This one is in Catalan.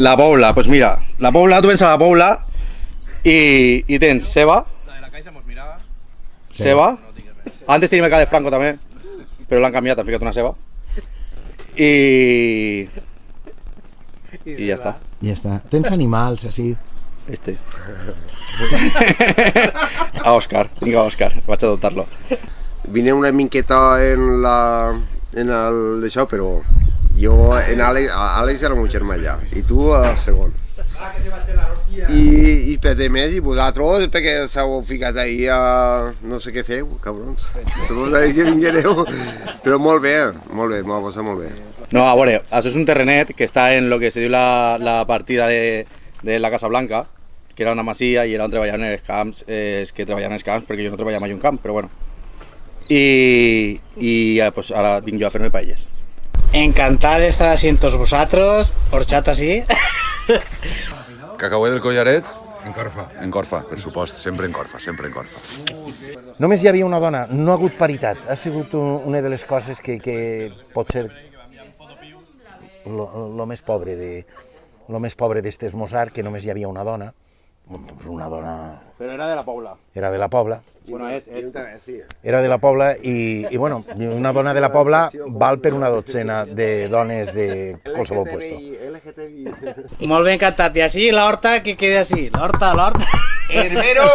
La Pobla, pues mira, la Pobla, tú ves a la Pobla y tens ceba. La de la Caixa mos mirava. Ceba. Antes tenía mercado de Franco también, pero l'han canviat, han ficat una ceba. Y ya está. Ja està. Tens animals, així? Este. A Òscar, vinga Òscar, vaig a adoptar-lo. Vine una miqueta en el d'això, però jo, en Àlex era el meu germà allà, i tu el segon. I per de més, i vosaltres, perquè s'heu ficat ahir a... no sé què feu, cabrons. Suposo que vinguereu, però molt bé, m'ho ha passat molt bé. No, a veure, això és un terrenet que està en lo que se diu la partida de la Casa Blanca, que era una masia i era on treballaven els camps, que treballaven els camps, perquè jo no treballava mai un camp, però bueno. I pues, ara vinc jo a fer-me paelles. Encantada de estar así en todos vosotros, horchata así. Cacauet del Collaret? En Corfa. En Corfa, per supost, sempre en Corfa, sempre en Corfa. Només hi havia una dona, no ha hagut paritat. Ha sigut una de les coses que pot ser lo més pobre d'este esmorzar, que només hi havia una dona. Una dona... Però era de la Pobla. Era de la Pobla. Bueno, és... Era de la Pobla i bueno, una dona de la Pobla val per una dotzena de dones de qualsevol puesto. Molt bé, encantat. I així, l'horta, que quede així. L'horta. Hermero!